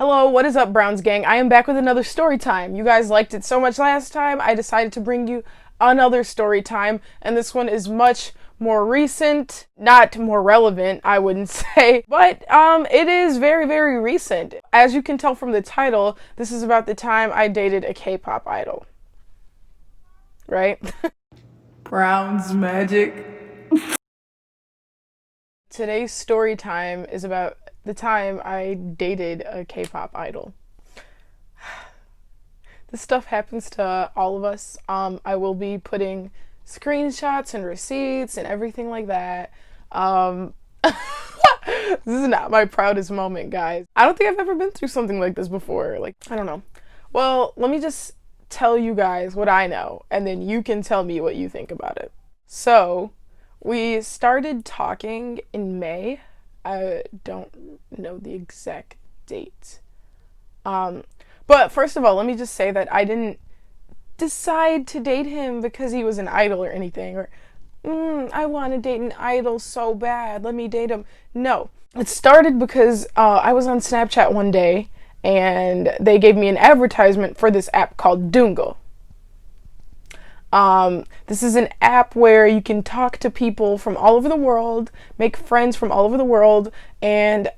Hello, what is up, Browns gang? I am back with another story time. You guys liked it so much last time, I decided to bring you another story time, and this one is much more recent, not more relevant, I wouldn't say, but it is very, very recent. As you can tell from the title, this is about the time I dated a K-pop idol. Right? Brownsmagic. Today's story time is about the time I dated a K-pop idol. This stuff happens to all of us. I will be putting screenshots and receipts and everything like that. This is not my proudest moment, guys. I don't think I've ever been through something like this before. Like, I don't know. Well, let me just tell you guys what I know, and then you can tell me what you think about it. So, we started talking in May. I don't know the exact date. But first of all, let me just say that I didn't decide to date him because he was an idol or anything, or I want to date an idol so bad, let me date him. No, it started because I was on Snapchat one day and they gave me an advertisement for this app called Dungle. This is an app where you can talk to people from all over the world, make friends from all over the world, and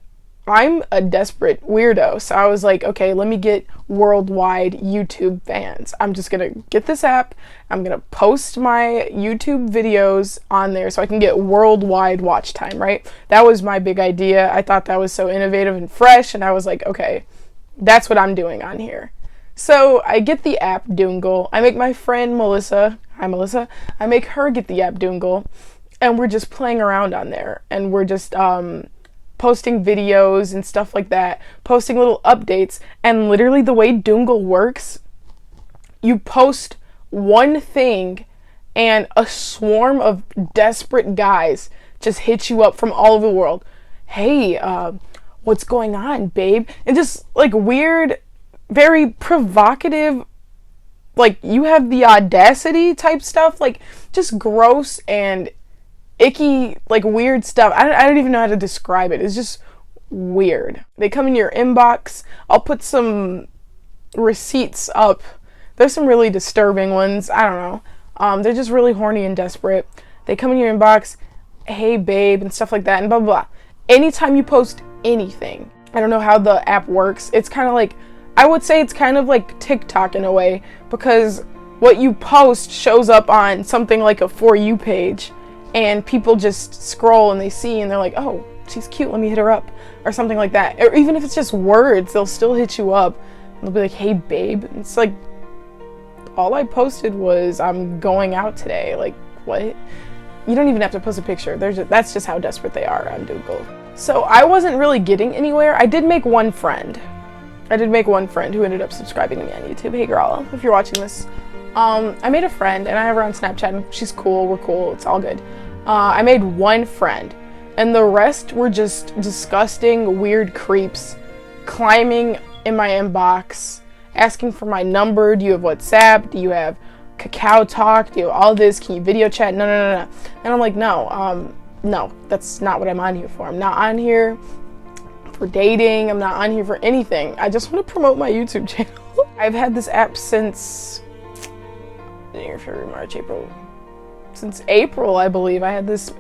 I'm a desperate weirdo, so I was like, okay, let me get worldwide YouTube fans. I'm just gonna get this app, I'm gonna post my YouTube videos on there so I can get worldwide watch time, right? That was my big idea. I thought that was so innovative and fresh, and I was like, okay, that's what I'm doing on here. So I get the app Dungle. I make my friend Melissa, hi Melissa, I make her get the app Dungle, and we're just playing around on there, and we're just posting videos and stuff like that, posting little updates, and literally the way Dungle works, you post one thing and a swarm of desperate guys just hit you up from all over the world. Hey, what's going on, babe? And just like weird, very provocative, like you have the audacity type stuff, like just gross and icky, like weird stuff. I don't even know how to describe it. It's just weird. They come in your inbox. I'll put some receipts up. There's some really disturbing ones. I don't know. They're just really horny and desperate. They come in your inbox, hey babe, and stuff like that, and blah blah blah. Anytime you post anything, I don't know how the app works. It's kind of like, I would say it's kind of like TikTok in a way, because what you post shows up on something like a For You page, and people just scroll and they see and they're like, oh, she's cute, let me hit her up, or something like that. Or even if it's just words, they'll still hit you up. They'll be like, hey babe. It's like, all I posted was, I'm going out today. Like, what? You don't even have to post a picture. That's just how desperate they are on Dungle. So I wasn't really getting anywhere. I did make one friend. who ended up subscribing to me on YouTube. Hey girl, if you're watching this. I made a friend, and I have her on Snapchat, and she's cool, we're cool, it's all good. I made one friend, and the rest were just disgusting, weird creeps climbing in my inbox, asking for my number. Do you have WhatsApp? Do you have Kakao Talk? Do you have all this? Can you video chat? No. And I'm like, no, that's not what I'm on here for. I'm not on here for dating. I'm not on here for anything. I just want to promote my YouTube channel. I've had this app since January, February, March, April. Since April, I believe. I had this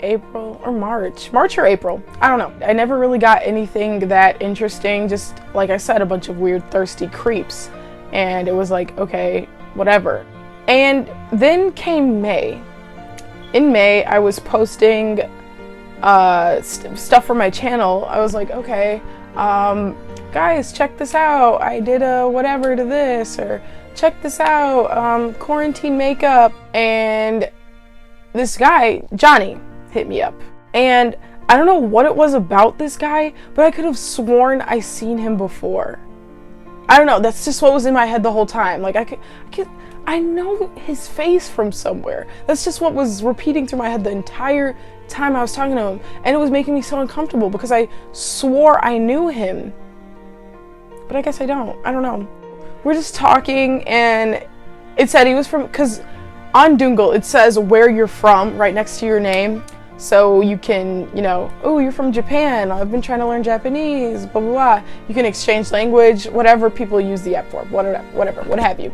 April or March or April. I don't know. I never really got anything that interesting. Just, like I said, a bunch of weird, thirsty creeps. And it was like, okay, whatever. And then came May. In May, I was posting stuff for my channel. I was like, okay, guys, check this out. I did a whatever to this, or check this out, quarantine makeup. And this guy, Johnny, hit me up. And I don't know what it was about this guy, but I could have sworn I seen him before. I don't know, that's just what was in my head the whole time. Like, I know his face from somewhere. That's just what was repeating through my head the entire time I was talking to him. And it was making me so uncomfortable because I swore I knew him. But I guess I don't. I don't know. We're just talking, and it said he was from, because on Dungle it says where you're from right next to your name. So you can, oh, you're from Japan, I've been trying to learn Japanese, blah, blah, blah. You can exchange language, whatever people use the app for, whatever, what have you.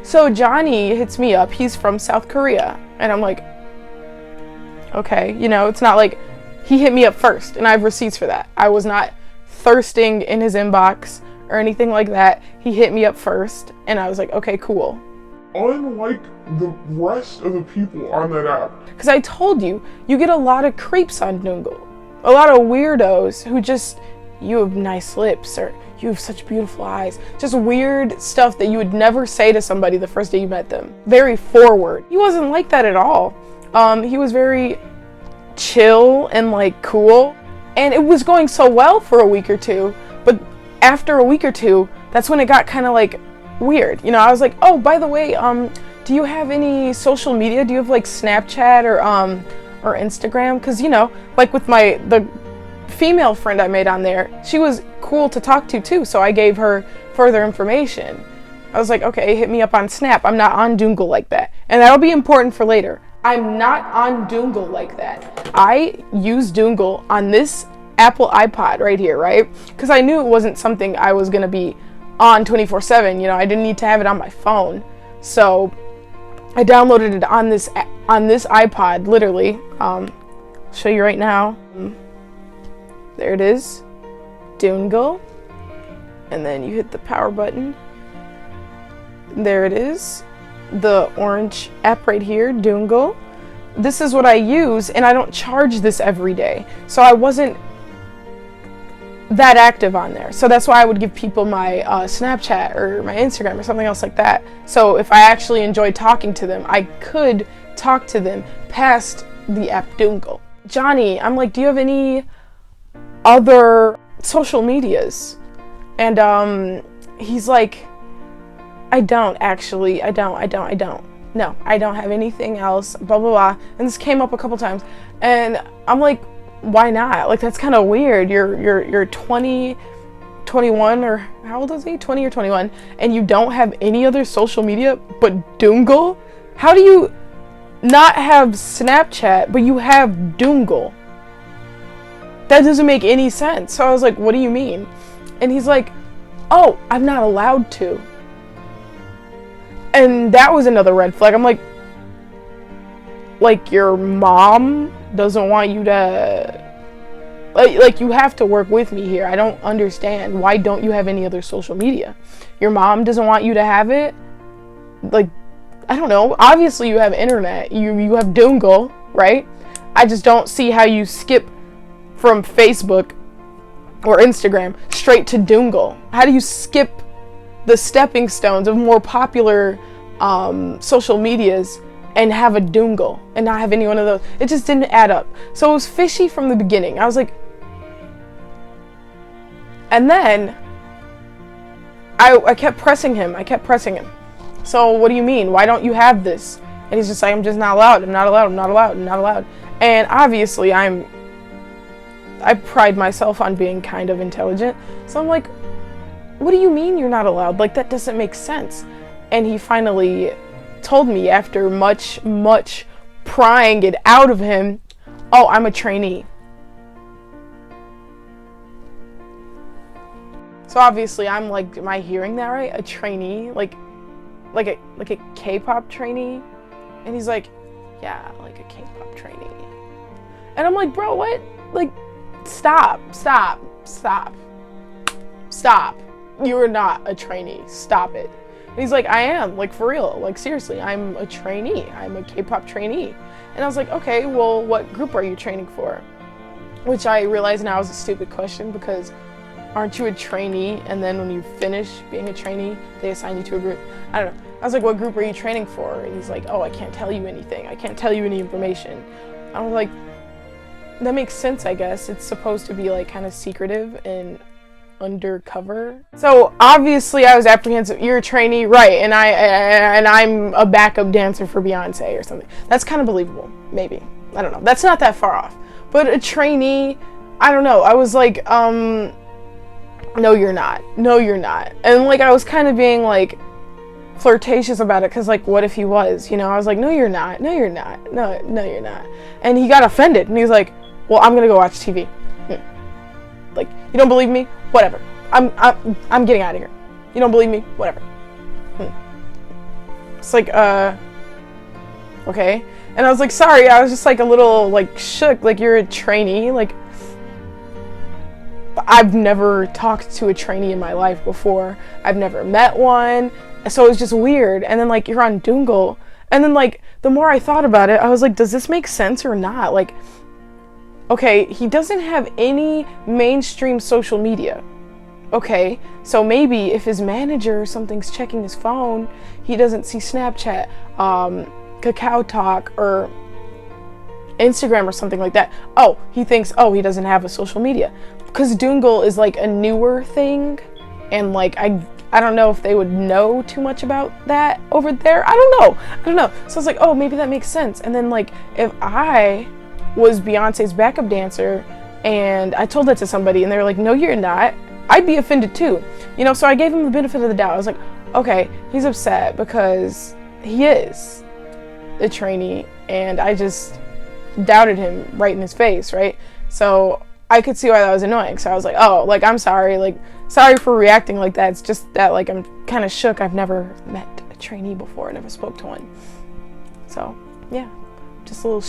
So Johnny hits me up, he's from South Korea, and I'm like, okay, it's not like he hit me up first, and I have receipts for that. I was not thirsting in his inbox or anything like that. He hit me up first, and I was like, okay, cool. Unlike the rest of the people on that app. Because I told you, you get a lot of creeps on Dungle. A lot of weirdos who just, you have nice lips, or you have such beautiful eyes. Just weird stuff that you would never say to somebody the first day you met them. Very forward. He wasn't like that at all. He was very chill and like cool. And it was going so well for a week or two. But after a week or two, that's when it got kind of like weird. I was like, oh, by the way, do you have any social media? Do you have like Snapchat or Instagram? Because like with the female friend I made on there, she was cool to talk to too, so I gave her further information. I was like, okay, hit me up on Snap. I'm not on Dungle like that, and that'll be important for later. I'm not on Dungle like that. I use Dungle on this Apple iPod right here, right? Because I knew it wasn't something I was gonna be on 24/7. I didn't need to have it on my phone, so I downloaded it on this iPod, literally. I'll show you right now. There it is, Dungle, and then you hit the power button. There it is, the orange app right here, Dungle. This is what I use, and I don't charge this every day, so I wasn't that active on there. So that's why I would give people my Snapchat or my Instagram or something else like that. So if I actually enjoyed talking to them, I could talk to them past the app Dungle. Johnny, I'm like, do you have any other social medias? And he's like, I don't actually. I don't. No, I don't have anything else, blah, blah, blah. And this came up a couple times. And I'm like, why not? Like, that's kind of weird. You're 20, 21, or how old is he? 20 or 21, and you don't have any other social media but Dungle? How do you not have Snapchat, but you have Dungle? That doesn't make any sense. So I was like, what do you mean? And he's like, oh, I'm not allowed to. And that was another red flag. I'm like your mom doesn't want you to, like you have to work with me here. I don't understand. Why don't you have any other social media? Your mom doesn't want you to have it? Like, I don't know. Obviously you have internet. You have Dungle, right? I just don't see how you skip from Facebook or Instagram straight to Dungle. How do you skip the stepping stones of more popular social medias and have a Dungle and not have any one of those? It just didn't add up. So it was fishy from the beginning. I was like, and then I kept pressing him. So what do you mean? Why don't you have this? And he's just like, I'm just not allowed. I'm not allowed. And obviously I pride myself on being kind of intelligent. So I'm like, what do you mean you're not allowed? Like, that doesn't make sense. And he finally told me, after much prying it out of him, oh, I'm a trainee. So obviously I'm like, am I hearing that right? A trainee? Like a K-pop trainee? And he's like, yeah, like a K-pop trainee. And I'm like, bro, what? Like, stop. You're not a trainee. Stop it. And he's like, I am, like, for real. Like, seriously, I'm a trainee. I'm a K-pop trainee. And I was like, okay, well, what group are you training for? Which I realize now is a stupid question, because aren't you a trainee, and then when you finish being a trainee, they assign you to a group? I don't know. I was like, what group are you training for? And he's like, oh, I can't tell you anything. I can't tell you any information. I was like, that makes sense, I guess. It's supposed to be, like, kind of secretive and undercover. So obviously I was apprehensive. You're a trainee, right? And I'm a backup dancer for Beyonce or something. That's kind of believable, maybe. I don't know. That's not that far off. But a trainee, I don't know. I was like, no, you're not. And like, I was kind of being like, flirtatious about it, because like, what if he was, you know? I was like, no you're not, no you're not, no you're not. And he got offended, and he was like, well, I'm gonna go watch TV. Like, you don't believe me? Whatever. I'm getting out of here. You don't believe me? Whatever. It's like, okay. And I was like, sorry, I was just like a little like shook, like, you're a trainee, like, I've never talked to a trainee in my life before. I've never met one. So it was just weird. And then like, you're on Dungle. And then like, the more I thought about it, I was like, does this make sense or not? Like, okay, he doesn't have any mainstream social media. Okay, so maybe if his manager or something's checking his phone, he doesn't see Snapchat, Kakao Talk, or Instagram or something like that. Oh, he thinks, oh, he doesn't have a social media. Because Dungle is like a newer thing, and like, I don't know if they would know too much about that over there. I don't know. So I was like, oh, maybe that makes sense. And then like, if I was Beyonce's backup dancer and I told that to somebody and they were like, no you're not, I'd be offended too, you know. So I gave him the benefit of the doubt. I was like, okay, he's upset because he is a trainee and I just doubted him right in his face, right? So I could see why that was annoying. So I was like, oh, like, I'm sorry, like, sorry for reacting like that. It's just that like, I'm kind of shook. I've never met a trainee before, never spoke to one. So yeah, just a little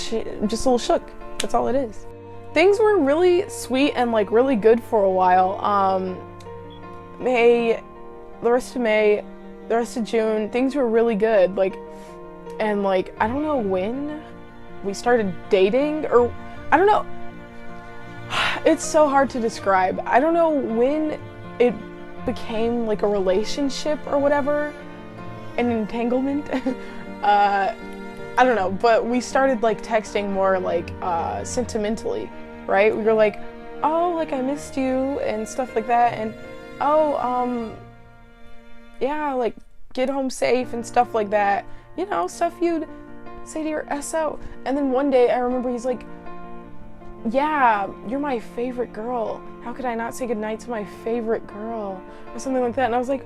shook. That's all it is. Things were really sweet and like really good for a while. The rest of May, the rest of June, things were really good. Like, and like, I don't know when we started dating, or I don't know. It's so hard to describe. I don't know when it became like a relationship or whatever, an entanglement. I don't know, but we started like texting more like sentimentally, right? We were like, oh, like, I missed you and stuff like that, and oh, yeah, like, get home safe and stuff like that, you know, stuff you'd say to your SO. And then one day I remember he's like, yeah, you're my favorite girl. How could I not say goodnight to my favorite girl? Or something like that. And I was like,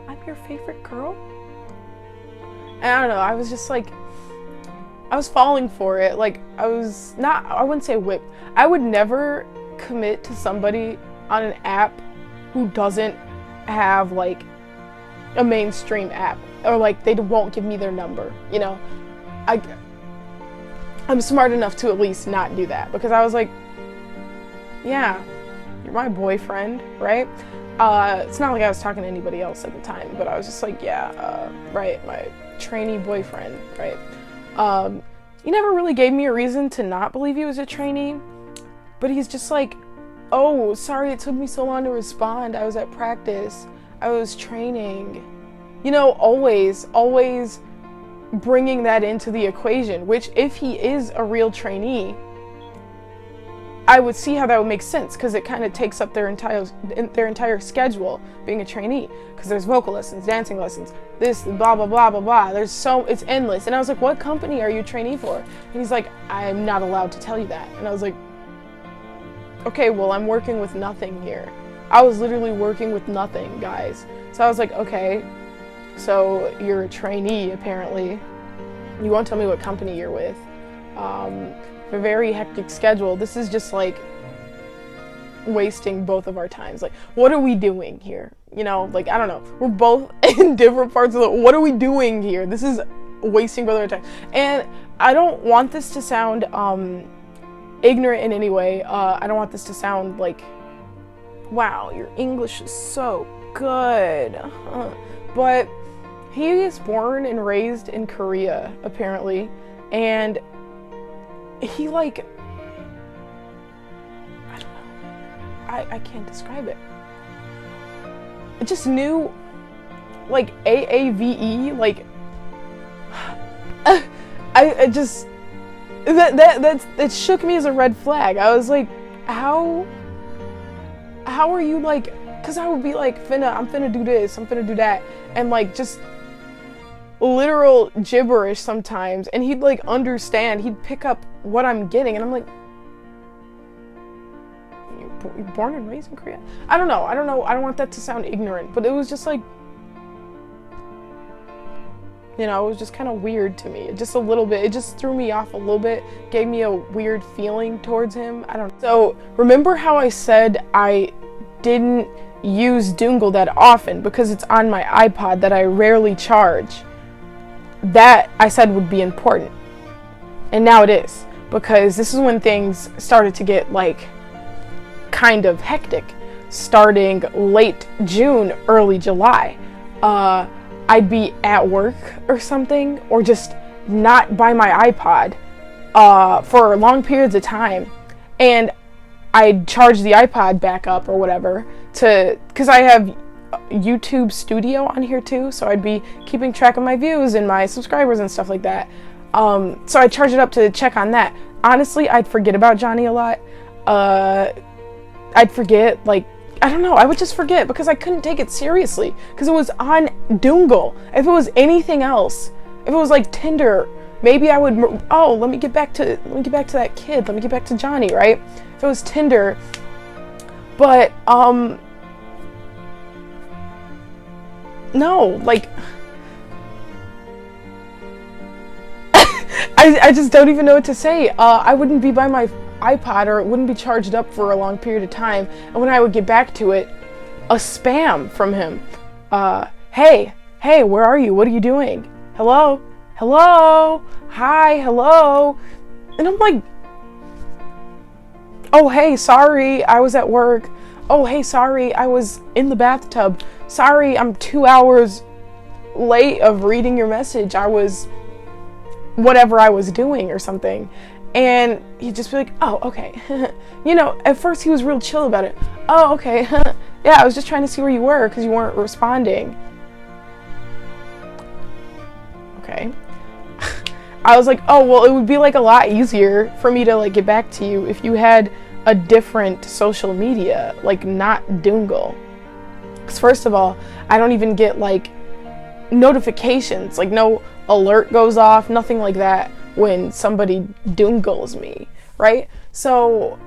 I'm your favorite girl? And I don't know, I was just like, I was falling for it. Like, I wouldn't say whipped. I would never commit to somebody on an app who doesn't have like a mainstream app, or like they won't give me their number, you know? I'm smart enough to at least not do that, because I was like, yeah, you're my boyfriend, right? It's not like I was talking to anybody else at the time, but I was just like, yeah, right, my trainee boyfriend, right? He never really gave me a reason to not believe he was a trainee, but he's just like, oh, sorry it took me so long to respond. I was at practice. I was training. You know, always bringing that into the equation, which if he is a real trainee, I would see how that would make sense, because it kind of takes up their entire schedule being a trainee, because there's vocal lessons, dancing lessons, this, blah, blah, blah, blah, blah. It's endless. And I was like, what company are you a trainee for? And he's like, I'm not allowed to tell you that. And I was like, okay, well, I'm working with nothing here. I was literally working with nothing, guys. So I was like, okay, so you're a trainee, apparently. You won't tell me what company you're with. A very hectic schedule. This is just like wasting both of our times. Like, what are we doing here? You know, like, I don't know. We're both in different parts of the, what are we doing here? This is wasting both of our time. And I don't want this to sound ignorant in any way. I don't want this to sound like, wow, your English is so good. But he is born and raised in Korea, apparently, and he, like, I don't know, I can't describe it. I just knew, like, AAVE, like, I just, that shook me as a red flag. I was like, how are you, like, because I would be like, I'm finna do this, I'm finna do that, and like, just literal gibberish sometimes, and he'd like understand, he'd pick up what I'm getting, and I'm like, you're born and raised in Korea? I don't know, I don't want that to sound ignorant, but it was just like, You know, it was just kind of weird to me. Just a little bit. It just threw me off a little bit. Gave me a weird feeling towards him. I don't know. So remember how I said I didn't use Dungle that often because it's on my iPod that I rarely charge? That I said would be important. And now it is. Because this is when things started to get like kind of hectic. Starting late June, early July. I'd be at work or something, or just not by my iPod for long periods of time, and I'd charge the iPod back up or whatever because I have YouTube Studio on here too, so I'd be keeping track of my views and my subscribers and stuff like that. So I'd charge it up to check on that. Honestly, I'd forget about Johnny a lot. I'd forget, like, I don't know, I would just forget because I couldn't take it seriously because it was on Dungle. If it was anything else, if it was like Tinder, maybe I would, let me get back to that kid, let me get back to Johnny, right? If it was Tinder, but no, like I just don't even know what to say. I wouldn't be by my iPod, or it wouldn't be charged up for a long period of time, and when I would get back to it, a spam from him. Hey, where are you? What are you doing? Hello? Hi, hello? And I'm like, oh, hey, sorry, I was at work. Oh, hey, sorry, I was in the bathtub. Sorry, I'm 2 hours late of reading your message. I was whatever I was doing or something. And he'd just be like, oh, okay. You know, at first he was real chill about it. Oh, okay. Yeah, I was just trying to see where you were because you weren't responding. Okay. I was like, oh, well, it would be like a lot easier for me to like get back to you if you had a different social media, like not Dungle. Because first of all, I don't even get like notifications, like no alert goes off, nothing like that when somebody Dungles me, right? So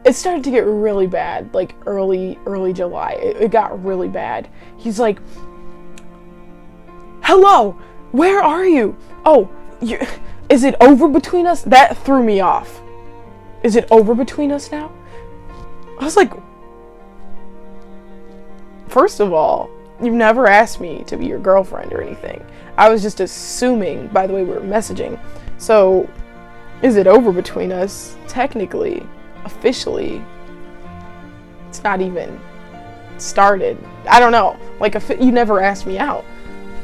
it started to get really bad, like early July. It got really bad. He's like, hello, where are you? Oh, is it over between us? That threw me off. Is it over between us now? I was like, first of all, you've never asked me to be your girlfriend or anything. I was just assuming by the way we were messaging. So, is it over between us? Technically, officially, it's not even started. I don't know. Like, you never asked me out.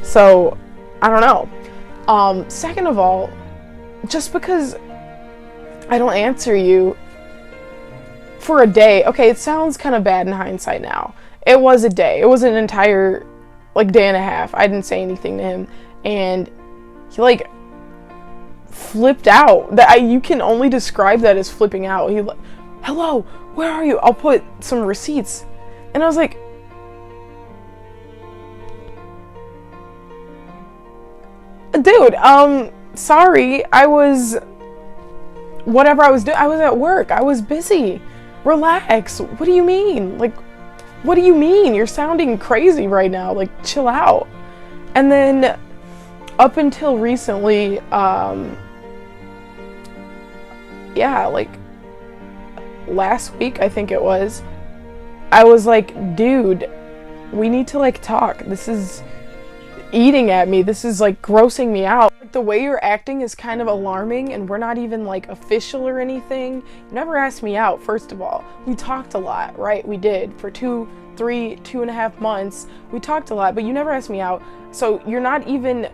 So, I don't know. Second of all, just because I don't answer you for a day, okay, it sounds kind of bad in hindsight now. It was a day. It was an entire, like, day and a half. I didn't say anything to him, and he, like, flipped out. You can only describe that as flipping out. He, like, hello, where are you? I'll put some receipts. And I was like, dude, sorry, whatever I was doing, I was at work. I was busy. Relax. What do you mean? Like, what do you mean? You're sounding crazy right now. Like, chill out. And then up until recently, yeah, like last week, I think it was, I was like, dude, we need to like talk. This is eating at me. This is like grossing me out. The way you're acting is kind of alarming, and we're not even like official or anything. You never asked me out, first of all. We talked a lot, right? We did for 2.5 months. We talked a lot, but you never asked me out. So you're not even,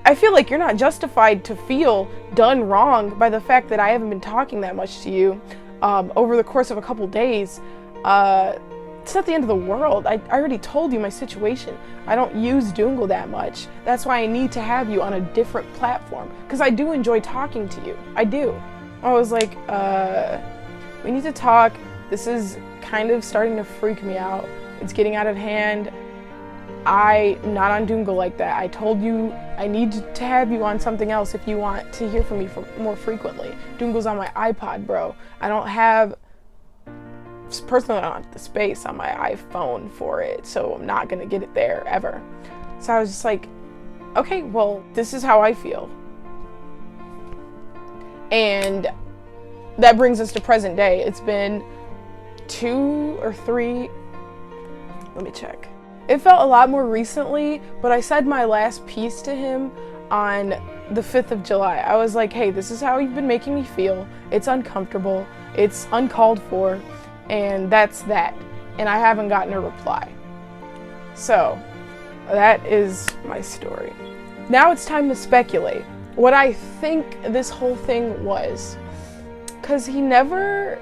I feel like you're not justified to feel done wrong by the fact that I haven't been talking that much to you over the course of a couple days. It's not the end of the world. I already told you my situation. I don't use Dungle that much. That's why I need to have you on a different platform, because I do enjoy talking to you. I do. I was like, we need to talk. This is kind of starting to freak me out. It's getting out of hand. I'm not on Dungle like that. I told you I need to have you on something else if you want to hear from me more frequently. Dungle's on my iPod, bro. I don't have, personally, I don't have the space on my iPhone for it, so I'm not gonna get it there ever. So I was just like, okay, well, this is how I feel. And that brings us to present day. It's been 2 or 3, let me check. It felt a lot more recently, but I said my last piece to him on the 5th of July. I was like, hey, this is how you've been making me feel. It's uncomfortable. It's uncalled for. And that's that. And I haven't gotten a reply. So that is my story. Now it's time to speculate what I think this whole thing was. Because he never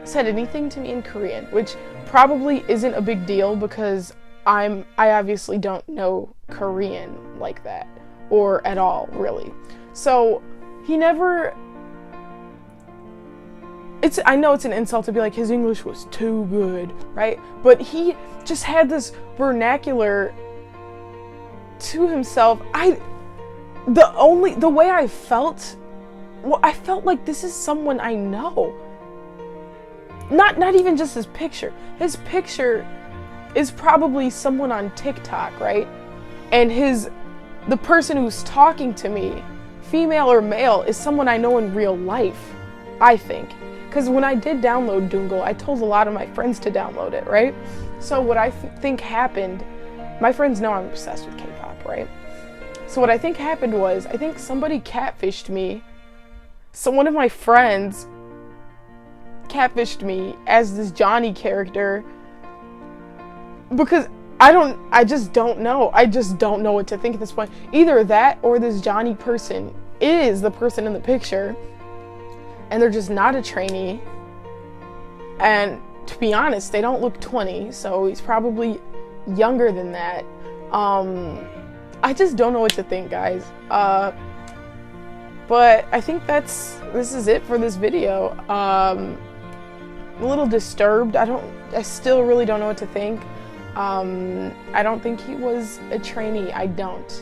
said anything to me in Korean, which probably isn't a big deal because I obviously don't know Korean like that, or at all, really. So he never, I know it's an insult to be like, his English was too good, right? But he just had this vernacular to himself. The way I felt, well, I felt like this is someone I know. Not even just his picture. His picture is probably someone on TikTok, right? And the person who's talking to me, female or male, is someone I know in real life, I think. Because when I did download Dungle, I told a lot of my friends to download it, right? So what I think happened, my friends know I'm obsessed with K-pop, right? So what I think happened was, I think somebody catfished me. So one of my friends catfished me as this Johnny character, because I just don't know. I just don't know what to think at this point. Either that or this Johnny person is the person in the picture and they're just not a trainee. And to be honest, they don't look 20, so he's probably younger than that. I just don't know what to think, guys. But I think this is it for this video. I'm a little disturbed. I still really don't know what to think. I don't think he was a trainee. I don't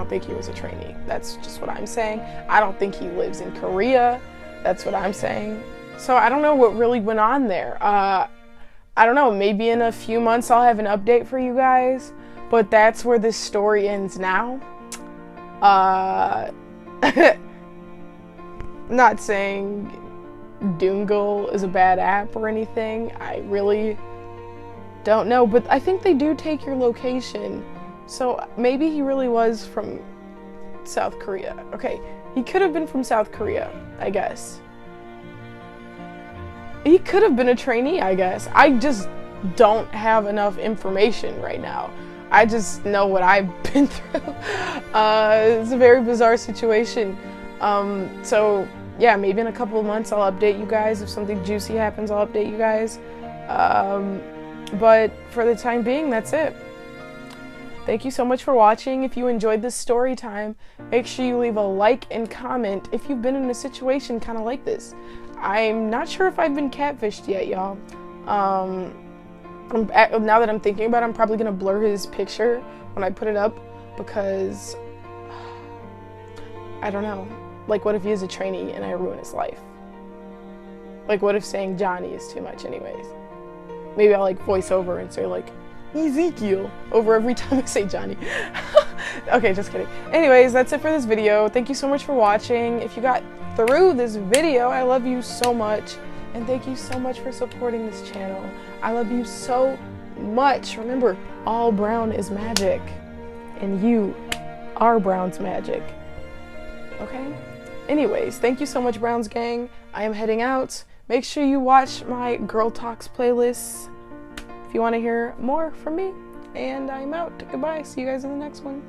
think he was a trainee. That's just what I'm saying. I don't think he lives in Korea. That's what I'm saying. So I don't know what really went on there. I don't know, maybe in a few months I'll have an update for you guys, but that's where this story ends now. Not saying Dungle is a bad app or anything. I really don't know, but I think they do take your location. So maybe he really was from South Korea. Okay, he could have been from South Korea, I guess. He could have been a trainee, I guess. I just don't have enough information right now. I just know what I've been through. It's a very bizarre situation. So yeah, maybe in a couple of months I'll update you guys. If something juicy happens, I'll update you guys. But for the time being, that's it. Thank you so much for watching. If you enjoyed this story time, make sure you leave a like and comment if you've been in a situation kind of like this. I'm not sure if I've been catfished yet, y'all. Now that I'm thinking about it, I'm probably gonna blur his picture when I put it up because I don't know. Like, what if he is a trainee and I ruin his life? Like, what if saying Johnny is too much anyways? Maybe I'll like voice over and say like Ezekiel over every time I say Johnny. Okay, just kidding. Anyways, that's it for this video. Thank you so much for watching. If you got through this video, I love you so much. And thank you so much for supporting this channel. I love you so much. Remember, all brown is magic. And you are Brownsmagic. Okay? Anyways, thank you so much, Browns gang. I am heading out. Make sure you watch my Girl Talks playlists if you want to hear more from me. And I'm out. Goodbye. See you guys in the next one.